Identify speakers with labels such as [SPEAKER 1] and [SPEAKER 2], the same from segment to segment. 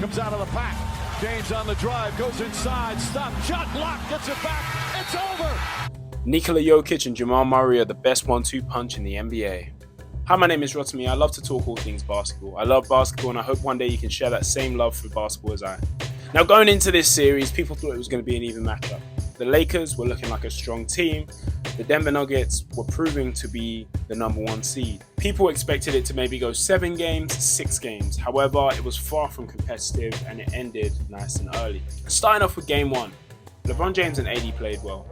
[SPEAKER 1] comes out of the pack. James on the drive, goes inside, stop, shot, block, gets it back, it's over!
[SPEAKER 2] Nikola Jokic and Jamal Murray are the best 1-2 punch in the NBA. Hi, my name is Rotimi. I love to talk all things basketball. I love basketball and I hope one day you can share that same love for basketball as I. Now, going into this series, people thought it was going to be an even matchup. The Lakers were looking like a strong team. The Denver Nuggets were proving to be the number one seed. People expected it to maybe go 7 games, 6 games. However, it was far from competitive and it ended nice and early. Starting off with game 1, LeBron James and AD played well.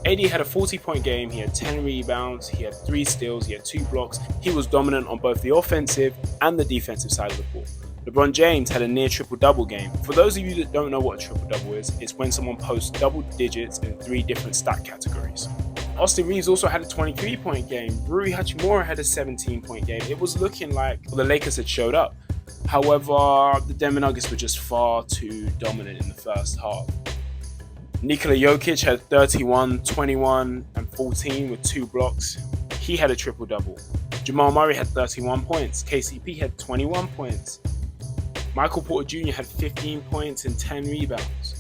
[SPEAKER 2] AD had a 40-point game, he had 10 rebounds, he had 3 steals, he had 2 blocks. He was dominant on both the offensive and the defensive side of the ball. LeBron James had a near triple-double game. For those of you that don't know what a triple-double is, it's when someone posts double digits in 3 different stat categories. Austin Reeves also had a 23-point game. Rui Hachimura had a 17-point game. It was looking like the Lakers had showed up. However, the Denver Nuggets were just far too dominant in the first half. Nikola Jokic had 31, 21, and 14 with 2 blocks. He had a triple-double. Jamal Murray had 31 points. KCP had 21 points. Michael Porter Jr. had 15 points and 10 rebounds.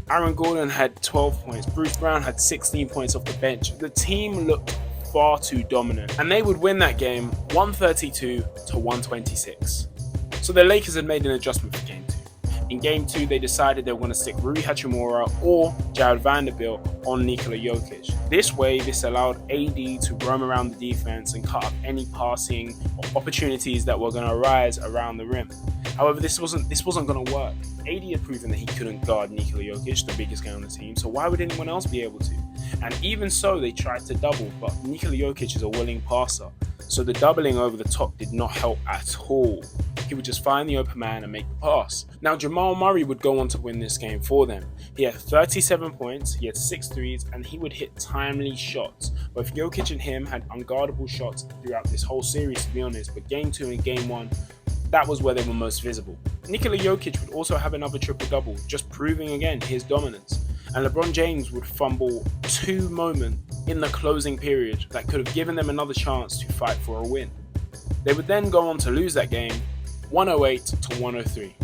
[SPEAKER 2] Aaron Gordon had 12 points. Bruce Brown had 16 points off the bench. The team looked far too dominant, and they would win that game 132 to 126. So the Lakers had made an adjustment for game 2. In game 2, they decided they were going to stick Rui Hachimura or Jared Vanderbilt on Nikola Jokic. This way, this allowed AD to roam around the defense and cut up any passing opportunities that were going to arise around the rim. However, this wasn't going to work. AD had proven that he couldn't guard Nikola Jokic, the biggest guy on the team, so why would anyone else be able to? And even so, they tried to double, but Nikola Jokic is a willing passer, so the doubling over the top did not help at all. He would just find the open man and make the pass. Now, Jamal Murray would go on to win this game for them. He had 37 points, he had 6 threes, and he would hit timely shots. Both Jokic and him had unguardable shots throughout this whole series, to be honest, but game 2 and game 1, that was where they were most visible. Nikola Jokic would also have another triple-double, just proving again his dominance. And LeBron James would fumble 2 moments in the closing period that could have given them another chance to fight for a win. They would then go on to lose that game 108 to 103.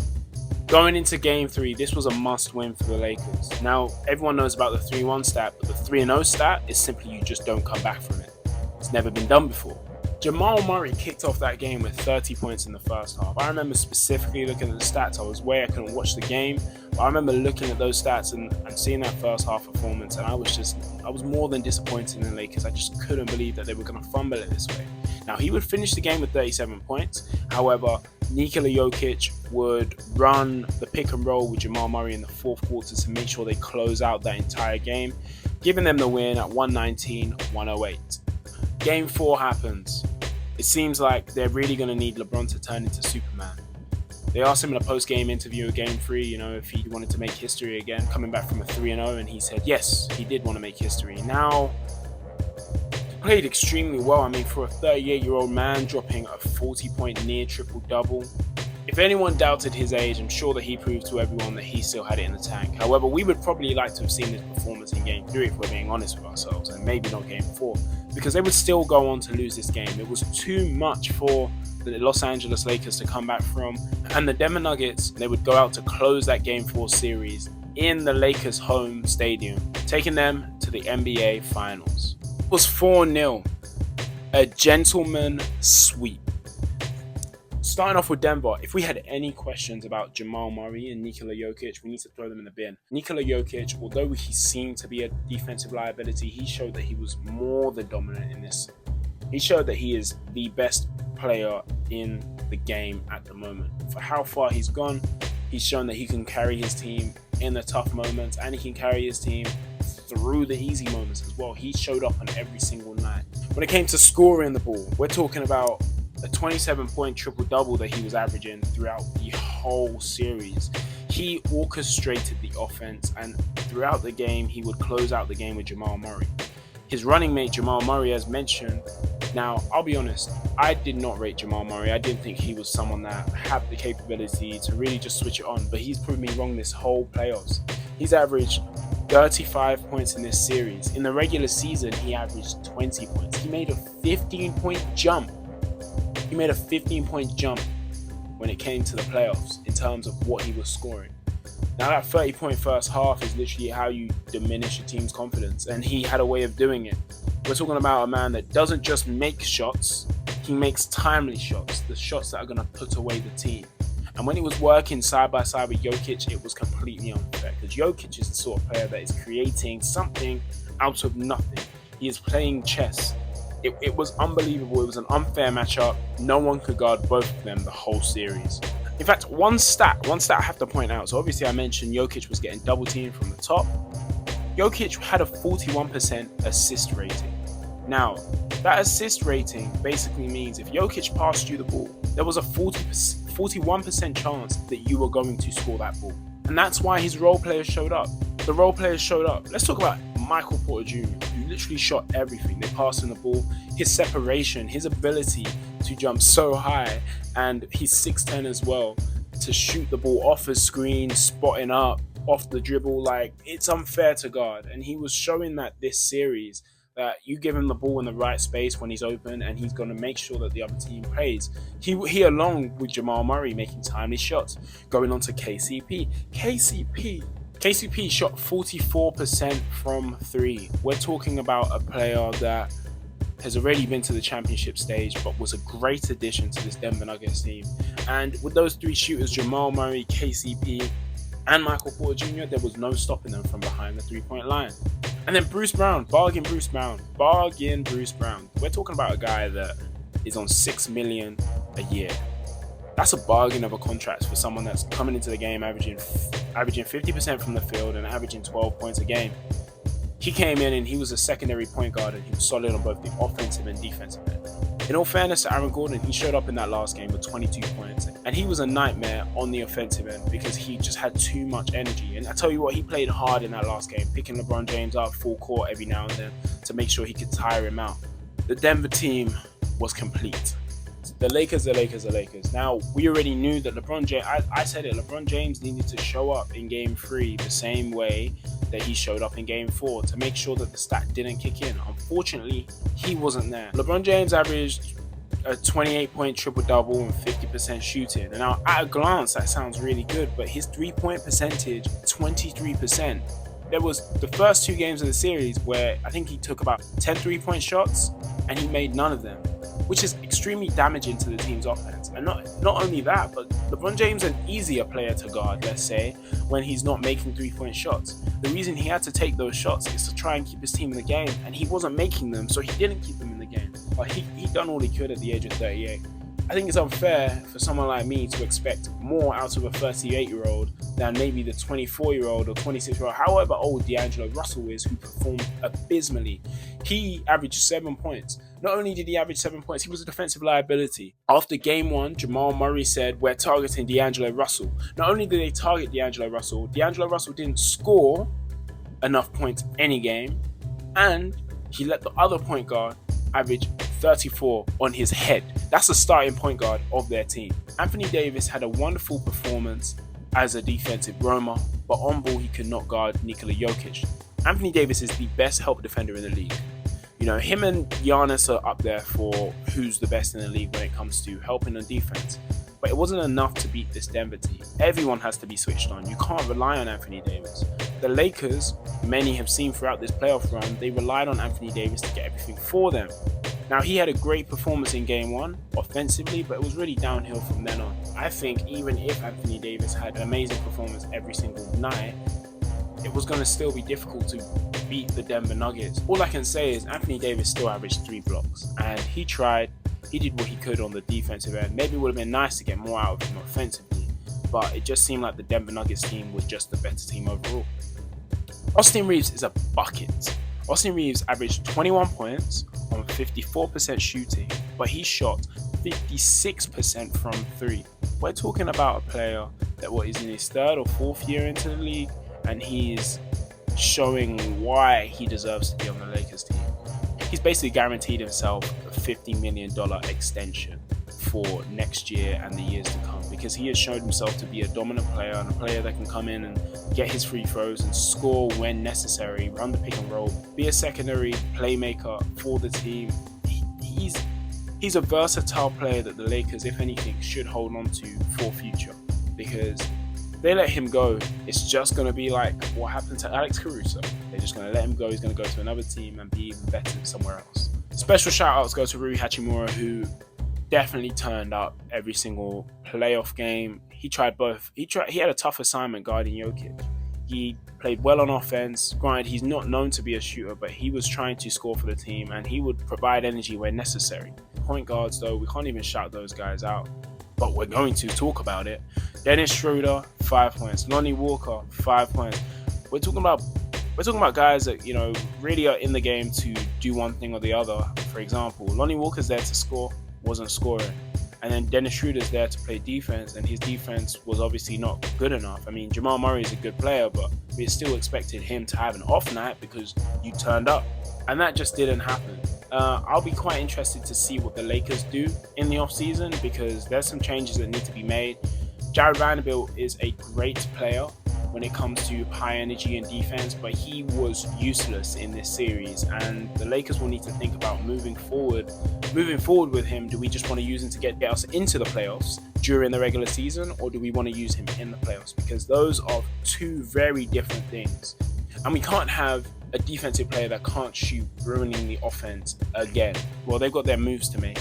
[SPEAKER 2] Going into game 3, this was a must-win for the Lakers. Now, everyone knows about the 3-1 stat, but the 3-0 stat is simply you just don't come back from it. It's never been done before. Jamal Murray kicked off that game with 30 points in the first half. I remember specifically looking at the stats. I was away, I couldn't watch the game, but I remember looking at those stats and seeing that first half performance, and I was more than disappointed in the Lakers. I just couldn't believe that they were going to fumble it this way. Now, he would finish the game with 37 points. However, Nikola Jokic would run the pick and roll with Jamal Murray in the fourth quarter to make sure they close out that entire game, giving them the win at 119-108. Game 4 happens. It seems like they're really going to need LeBron to turn into Superman. They asked him in a post-game interview of Game 3, if he wanted to make history again, coming back from a 3-0, and he said yes, he did want to make history. Now, he played extremely well. I mean, for a 38-year-old man dropping a 40-point near triple-double, if anyone doubted his age, I'm sure that he proved to everyone that he still had it in the tank. However, we would probably like to have seen this performance in Game 3 if we're being honest with ourselves, and maybe not Game 4, because they would still go on to lose this game. It was too much for the Los Angeles Lakers to come back from, and the Denver Nuggets, they would go out to close that Game 4 series in the Lakers' home stadium, taking them to the NBA Finals. It was 4-0, a gentleman sweep. Starting off with Denver, if we had any questions about Jamal Murray and Nikola Jokic, we need to throw them in the bin. Nikola Jokic, although he seemed to be a defensive liability, he showed that he was more than dominant in this. He showed that he is the best player in the game at the moment. For how far he's gone, he's shown that he can carry his team in the tough moments, and he can carry his team through the easy moments as well. He showed up on every single night. When it came to scoring the ball, we're talking about a 27-point triple-double that he was averaging throughout the whole series. He orchestrated the offense, and throughout the game, he would close out the game with Jamal Murray. His running mate, Jamal Murray, as mentioned. Now, I'll be honest, I did not rate Jamal Murray. I didn't think he was someone that had the capability to really just switch it on, but he's proved me wrong this whole playoffs. He's averaged 35 points in this series. In the regular season, he averaged 20 points. He made a 15-point jump. He made a 15-point jump when it came to the playoffs in terms of what he was scoring. Now that 30-point first half is literally how you diminish a team's confidence, and he had a way of doing it. We're talking about a man that doesn't just make shots, he makes timely shots, the shots that are going to put away the team. And when he was working side by side with Jokic, it was completely unfair, because Jokic is the sort of player that is creating something out of nothing. He is playing chess. It was unbelievable. It was an unfair matchup. No one could guard both of them the whole series. In fact, one stat I have to point out. So obviously I mentioned Jokic was getting double teamed from the top. Jokic had a 41% assist rating. Now, that assist rating basically means if Jokic passed you the ball, there was a 41% chance that you were going to score that ball. And that's why his role players showed up. The role players showed up. Let's talk about Michael Porter Jr., who literally shot everything. They passed him the ball, his separation, his ability to jump so high, and he's 6'10 as well, to shoot the ball off a screen, spotting up, off the dribble. Like, it's unfair to guard. And he was showing that this series, that you give him the ball in the right space when he's open, and he's going to make sure that the other team plays. He along with Jamal Murray making timely shots. Going on to KCP. KCP shot 44% from three. We're talking about a player that has already been to the championship stage, but was a great addition to this Denver Nuggets team. And with those three shooters, Jamal Murray, KCP, and Michael Porter Jr., there was no stopping them from behind the three-point line. And then Bruce Brown, bargain Bruce Brown. We're talking about a guy that is on $6 million a year. That's a bargain of a contract for someone that's coming into the game averaging 50% from the field and averaging 12 points a game. He came in and he was a secondary point guard, and he was solid on both the offensive and defensive end. In all fairness to Aaron Gordon, he showed up in that last game with 22 points, and he was a nightmare on the offensive end because he just had too much energy. And I tell you what, he played hard in that last game, picking LeBron James up full court every now and then to make sure he could tire him out. The Denver team was complete. The Lakers. Now, we already knew that LeBron James, I said it, LeBron James needed to show up in Game 3 the same way that he showed up in Game 4 to make sure that the stat didn't kick in. Unfortunately, he wasn't there. LeBron James averaged a 28-point triple-double and 50% shooting. And now, at a glance, that sounds really good, but his three-point percentage, 23%. There was the first two games of the series where I think he took about 10 three-point shots and he made none of them, which is extremely damaging to the team's offense. And not only that, but LeBron James is an easier player to guard, let's say, when he's not making three-point shots. The reason he had to take those shots is to try and keep his team in the game, and he wasn't making them, so he didn't keep them in the game. But he done all he could at the age of 38. I think it's unfair for someone like me to expect more out of a 38-year-old than maybe the 24-year-old or 26-year-old, however old D'Angelo Russell is, who performed abysmally. He averaged 7 points. Not only did he average 7 points, he was a defensive liability. After game 1, Jamal Murray said, "We're targeting D'Angelo Russell." Not only did they target D'Angelo Russell didn't score enough points any game, and he let the other point guard average 34 on his head. That's the starting point guard of their team. Anthony Davis had a wonderful performance as a defensive roamer, but on ball he could not guard Nikola Jokic. Anthony Davis is the best help defender in the league. You know, him and Giannis are up there for who's the best in the league when it comes to helping on defense. But it wasn't enough to beat this Denver team. Everyone has to be switched on. You can't rely on Anthony Davis. The Lakers, many have seen throughout this playoff run, they relied on Anthony Davis to get everything for them. Now, he had a great performance in Game 1 offensively, but it was really downhill from then on. I think even if Anthony Davis had an amazing performance every single night, it was going to still be difficult to beat the Denver Nuggets. All I can say is Anthony Davis still averaged 3 blocks, and he tried. He did what he could on the defensive end. Maybe it would have been nice to get more out of him offensively, but it just seemed like the Denver Nuggets team was just the better team overall. Austin Reeves is a bucket. Austin Reeves averaged 21 points on 54% shooting, but he shot 56% from 3. We're talking about a player that is in his 3rd or 4th year into the league, and he's showing why he deserves to be on the Lakers team. He's basically guaranteed himself a $50 million extension for next year and the years to come, because he has shown himself to be a dominant player and a player that can come in and get his free throws and score when necessary, run the pick and roll, be a secondary playmaker for the team. He's a versatile player that the Lakers, if anything, should hold on to for future. because if they let him go, it's just going to be like what happened to Alex Caruso. They're just going to let him go. He's going to go to another team and be even better somewhere else. Special shout outs go to Rui Hachimura, who definitely turned up every single playoff game. He tried both. He had a tough assignment guarding Jokic. He played well on offense. Granted, he's not known to be a shooter, but he was trying to score for the team, and he would provide energy where necessary. Point guards, though, we can't even shout those guys out, but we're going to talk about it. Dennis Schroeder, 5 points. Lonnie Walker, 5 points. We're talking about guys that, really are in the game to do one thing or the other. For example, Lonnie Walker's there to score, wasn't scoring. And then Dennis Schroeder's there to play defense, and his defense was obviously not good enough. I mean, Jamal Murray is a good player, but we still expected him to have an off night because you turned up. And that just didn't happen. I'll be quite interested to see what the Lakers do in the offseason, because there's some changes that need to be made. Jared Vanderbilt is a great player when it comes to high energy and defense, but he was useless in this series, and the Lakers will need to think about moving forward with him. Do we just want to use him to get us into the playoffs during the regular season, or do we want to use him in the playoffs? Because those are two very different things, and we can't have a defensive player that can't shoot ruining the offense again. Well, they've got their moves to make.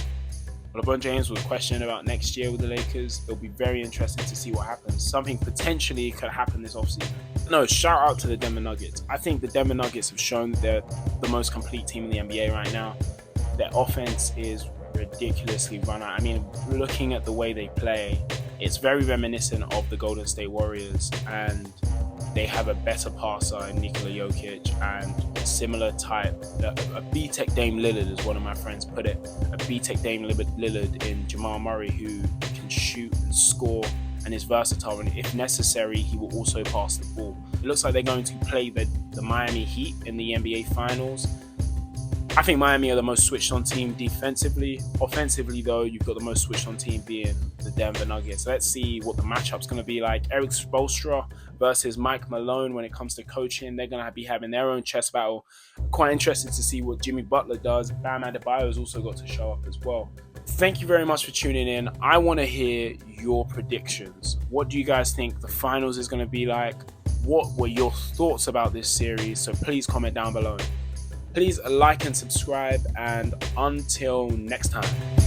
[SPEAKER 2] LeBron James was questioning about next year with the Lakers. It'll be very interesting to see what happens. Something potentially could happen this offseason. No, shout out to the Denver Nuggets. I think the Denver Nuggets have shown that they're the most complete team in the NBA right now. Their offense is ridiculously run out. I mean, looking at the way they play, it's very reminiscent of the Golden State Warriors, and they have a better passer in Nikola Jokic, and a similar type, a B-Tech Dame Lillard, as one of my friends put it, a B-Tech Dame Lillard in Jamal Murray, who can shoot and score and is versatile, and if necessary, he will also pass the ball. It looks like they're going to play the Miami Heat in the NBA Finals. I think Miami are the most switched on team defensively. Offensively, though, you've got the most switched on team being the Denver Nuggets. Let's see what the matchup's going to be like. Eric Spoelstra versus Mike Malone when it comes to coaching. They're going to be having their own chess battle. Quite interested to see what Jimmy Butler does. Bam Adebayo's also got to show up as well. Thank you very much for tuning in. I want to hear your predictions. What do you guys think the finals is going to be like? What were your thoughts about this series? So please comment down below. Please like and subscribe, and until next time.